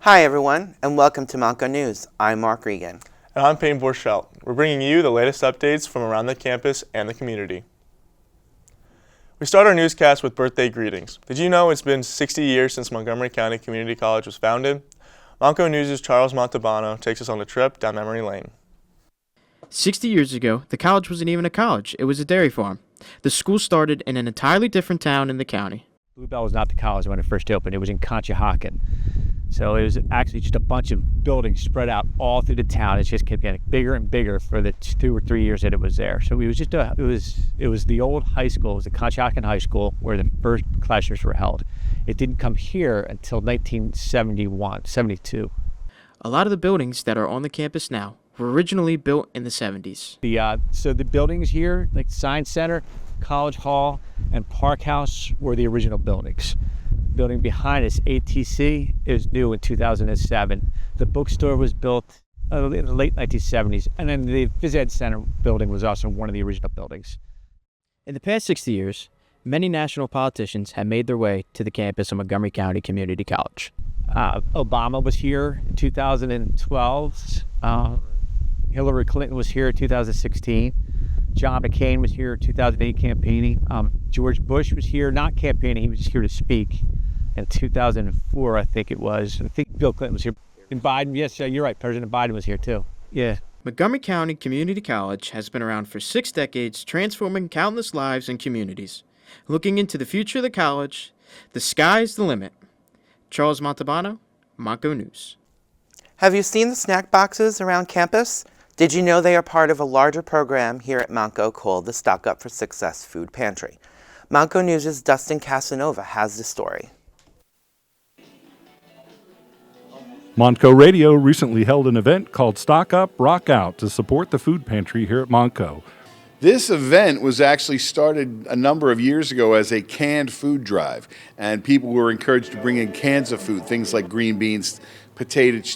Hi everyone, and welcome to Montco News. I'm Mark Regan. And I'm Payne Borschelt. We're bringing you the latest updates from around the campus and the community. We start our newscast with birthday greetings. Did you know it's been 60 years since Montgomery County Community College was founded? Montco News' Charles Montalbano takes us on a trip down memory lane. 60 years ago, the college wasn't even a college, it was a dairy farm. The school started in an entirely different town in the county. Bluebell was not the college when it first opened, it was in Conshohocken. So it was actually just a bunch of buildings spread out all through the town. It just kept getting bigger and bigger for the 2 or 3 years that it was there. So it was just it was the old high school, it was the Conshohocken High School where the first classrooms were held. It didn't come here until 1972. A lot of the buildings that are on the campus now were originally built in the 70s. So the buildings here, like Science Center, College Hall, and Park House were the original buildings. Building behind us, ATC, is new in 2007. The bookstore was built in the late 1970s, and then the Phys Ed Center building was also one of the original buildings. In the past 60 years, many national politicians have made their way to the campus of Montgomery County Community College. Obama was here in 2012. Hillary Clinton was here in 2016. John McCain was here in 2008 campaigning. George Bush was here, not campaigning, he was just here to speak. In 2004, I think it was. I think Bill Clinton was here. And Biden, yes, you're right, President Biden was here too. Yeah. Montgomery County Community College has been around for 6 decades, transforming countless lives and communities. Looking into the future of the college, the sky's the limit. Charles Montalbano, Montco News. Have you seen the snack boxes around campus? Did you know they are part of a larger program here at Montco called the Stock Up for Success Food Pantry? Montco News' Dustin Casanova has the story. Montco Radio recently held an event called Stock Up, Rock Out to support the food pantry here at Montco. This event was actually started a number of years ago as a canned food drive, and people were encouraged to bring in cans of food, things like green beans, potatoes,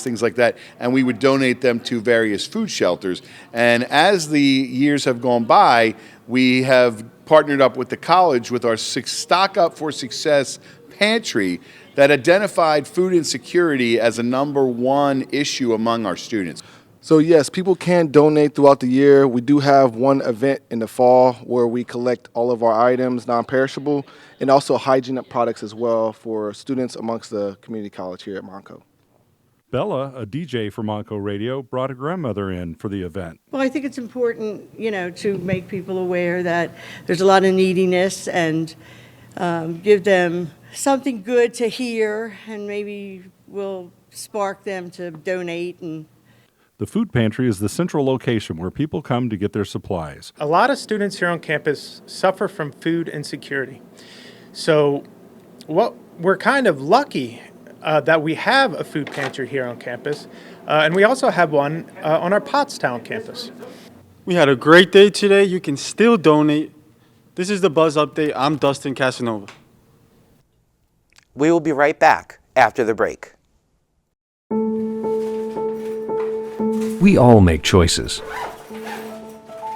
things like that, and we would donate them to various food shelters. And as the years have gone by, we have partnered up with the college with our Stock Up for Success pantry that identified food insecurity as a #1 issue among our students. So yes, people can donate throughout the year. We do have one event in the fall where we collect all of our items, non-perishable, and also hygiene products as well for students amongst the community college here at Montco. Bella, a DJ for Montco Radio, brought her grandmother in for the event. Well, I think it's important, to make people aware that there's a lot of neediness and give them something good to hear, and maybe will spark them to donate. And the food pantry is the central location where people come to get their supplies. A lot of students here on campus suffer from food insecurity. So we're kind of lucky that we have a food pantry here on campus, and we also have one on our Pottstown campus. We had a great day today. You can still donate. This is the Buzz Update. I'm Dustin Casanova. We will be right back after the break. We all make choices.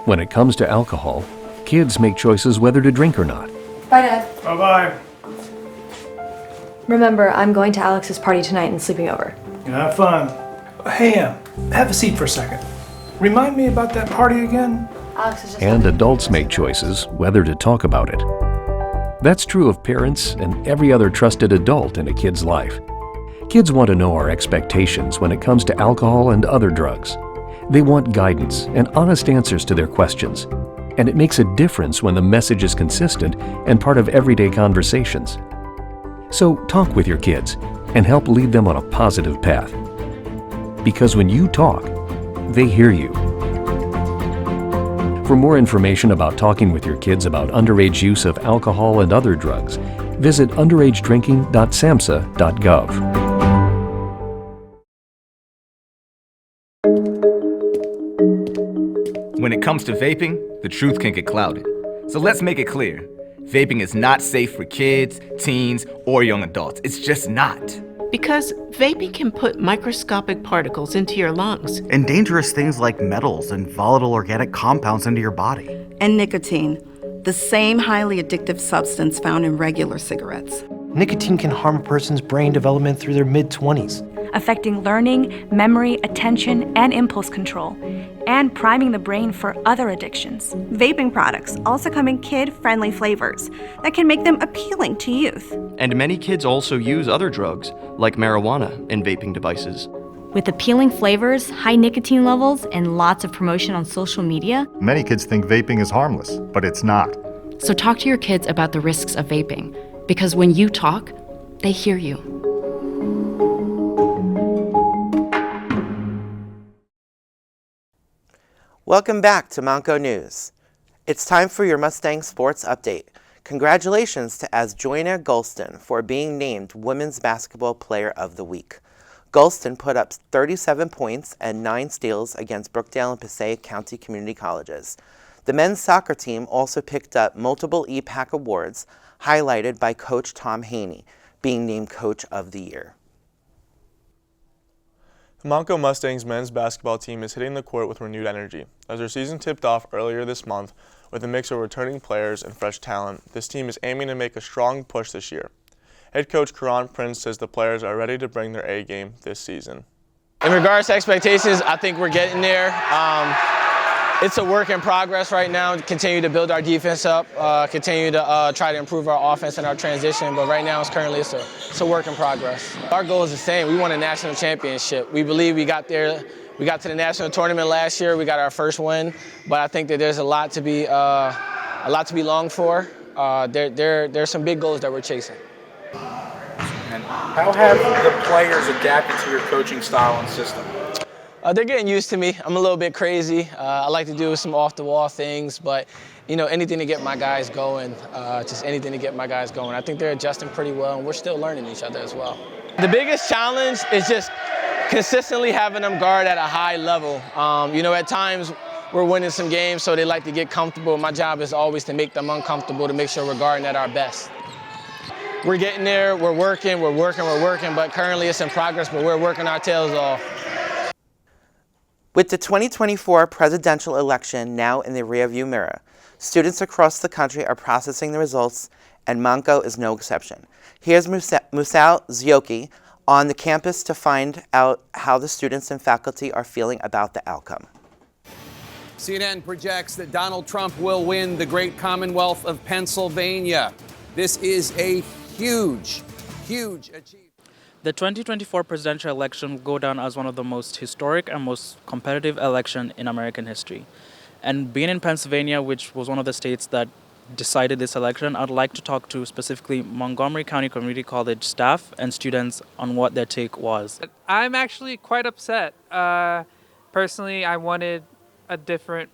When it comes to alcohol, kids make choices whether to drink or not. Bye, Dad. Bye-bye. Remember, I'm going to Alex's party tonight and sleeping over. Have fun. Hey, have a seat for a second. Remind me about that party again? Alex is just and adults make choices whether to talk about it. That's true of parents and every other trusted adult in a kid's life. Kids want to know our expectations when it comes to alcohol and other drugs. They want guidance and honest answers to their questions. And it makes a difference when the message is consistent and part of everyday conversations. So talk with your kids and help lead them on a positive path. Because when you talk, they hear you. For more information about talking with your kids about underage use of alcohol and other drugs, Visit underagedrinking.samhsa.gov. When it comes to vaping, the truth can get clouded. So let's make it clear. Vaping is not safe for kids, teens, or young adults. It's just not. Because vaping can put microscopic particles into your lungs. And dangerous things like metals and volatile organic compounds into your body. And nicotine, the same highly addictive substance found in regular cigarettes. Nicotine can harm a person's brain development through their mid-20s, affecting learning, memory, attention, and impulse control, and priming the brain for other addictions. Vaping products also come in kid-friendly flavors that can make them appealing to youth. And many kids also use other drugs, like marijuana, in vaping devices. With appealing flavors, high nicotine levels, and lots of promotion on social media, many kids think vaping is harmless, but it's not. So talk to your kids about the risks of vaping, because when you talk, they hear you. Welcome back to Montco News. It's time for your Mustang Sports Update. Congratulations to Asjoyna Golston for being named Women's Basketball Player of the Week. Golston put up 37 points and 9 steals against Brookdale and Passaic County Community Colleges. The men's soccer team also picked up multiple EPAC awards, highlighted by Coach Tom Haney, being named Coach of the Year. The Montco Mustangs men's basketball team is hitting the court with renewed energy. As their season tipped off earlier this month with a mix of returning players and fresh talent, this team is aiming to make a strong push this year. Head coach Karan Prince says the players are ready to bring their A game this season. In regards to expectations, I think we're getting there. It's a work in progress right now. Continue to build our defense up, continue to try to improve our offense and our transition, but right now it's a work in progress. Our goal is the same. We want a national championship. We believe we got there. We got to the national tournament last year. We got our first win, but I think that there's a lot to be longed for. There's some big goals that we're chasing. And how have the players adapted to your coaching style and system? They're getting used to me. I'm a little bit crazy. I like to do some off-the-wall things, but anything to get my guys going, just anything to get my guys going. I think they're adjusting pretty well, and we're still learning each other as well. The biggest challenge is just consistently having them guard at a high level. At times we're winning some games, so they like to get comfortable. My job is always to make them uncomfortable, to make sure we're guarding at our best. We're getting there, we're working, but currently it's in progress, but we're working our tails off. With the 2024 presidential election now in the rearview mirror, students across the country are processing the results, and Montco is no exception. Here's Musal Zioki on the campus to find out how the students and faculty are feeling about the outcome. CNN projects that Donald Trump will win the great Commonwealth of Pennsylvania. This is a huge achievement. The 2024 presidential election will go down as one of the most historic and most competitive elections in American history. And being in Pennsylvania, which was one of the states that decided this election, I'd like to talk to specifically Montgomery County Community College staff and students on what their take was. I'm actually quite upset. Personally, I wanted a different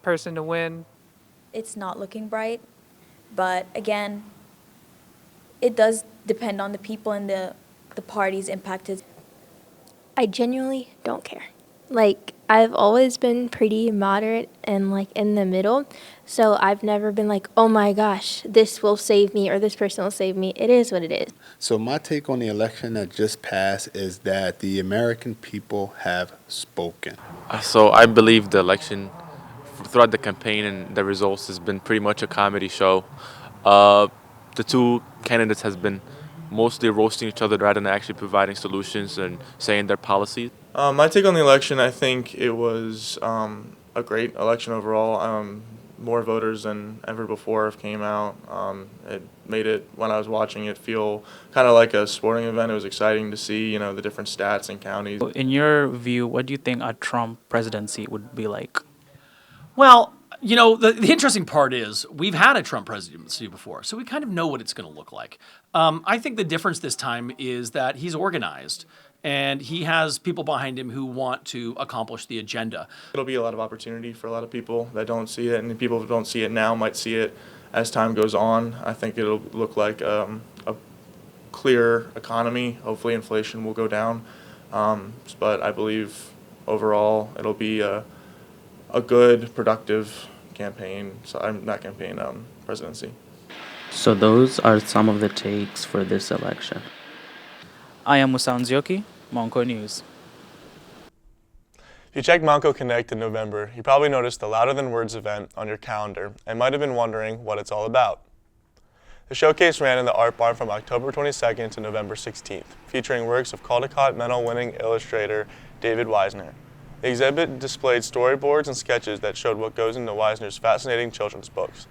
person to win. It's not looking bright, but again, it does depend on the people and the parties impacted. I genuinely don't care. I've always been pretty moderate and in the middle, so I've never been oh my gosh, this will save me or this person will save me. It is what it is. So my take on the election that just passed is that the American people have spoken. So I believe the election, throughout the campaign and the results, has been pretty much a comedy show. The two candidates has been mostly roasting each other rather than actually providing solutions and saying their policies. My take on the election, I think it was a great election overall. More voters than ever before have came out. It made it, when I was watching it, feel kind of like a sporting event. It was exciting to see, the different stats and counties. In your view, what do you think a Trump presidency would be like? Well, the interesting part is we've had a Trump presidency before, so we kind of know what it's going to look like. I think the difference this time is that he's organized and he has people behind him who want to accomplish the agenda. It'll be a lot of opportunity for a lot of people that don't see it, and people who don't see it now might see it as time goes on. I think it'll look like a clear economy. Hopefully inflation will go down. But I believe overall it'll be a good, productive campaign. So I'm not campaign, presidency. So those are some of the takes for this election. I am Musan Zioki, Montco News. If you checked Montco Connect in November, you probably noticed the Louder Than Words event on your calendar and might have been wondering what it's all about. The showcase ran in the Art Barn from October 22nd to November 16th, featuring works of Caldecott medal-winning illustrator David Wisner. The exhibit displayed storyboards and sketches that showed what goes into Wisner's fascinating children's books.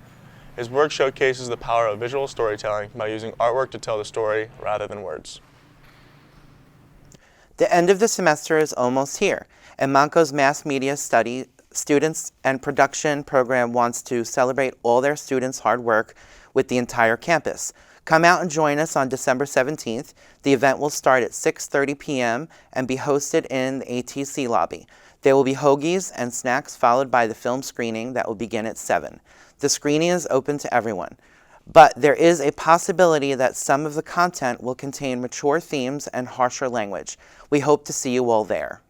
His work showcases the power of visual storytelling by using artwork to tell the story rather than words. The end of the semester is almost here, and Montco's Mass Media Study Students and Production program wants to celebrate all their students' hard work with the entire campus. Come out and join us on December 17th. The event will start at 6:30 p.m. and be hosted in the ATC lobby. There will be hoagies and snacks followed by the film screening that will begin at 7. The screening is open to everyone, but there is a possibility that some of the content will contain mature themes and harsher language. We hope to see you all there.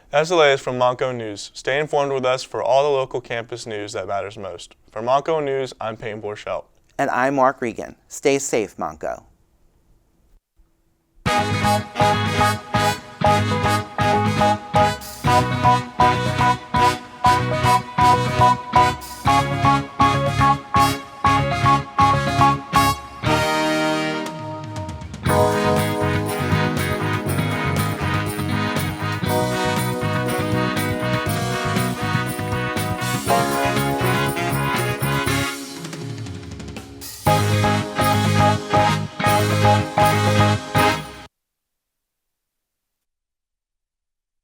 That's the latest from Montco News. Stay informed with us for all the local campus news that matters most. For Montco News, I'm Payne Borchelt. And I'm Mark Regan. Stay safe, Montco.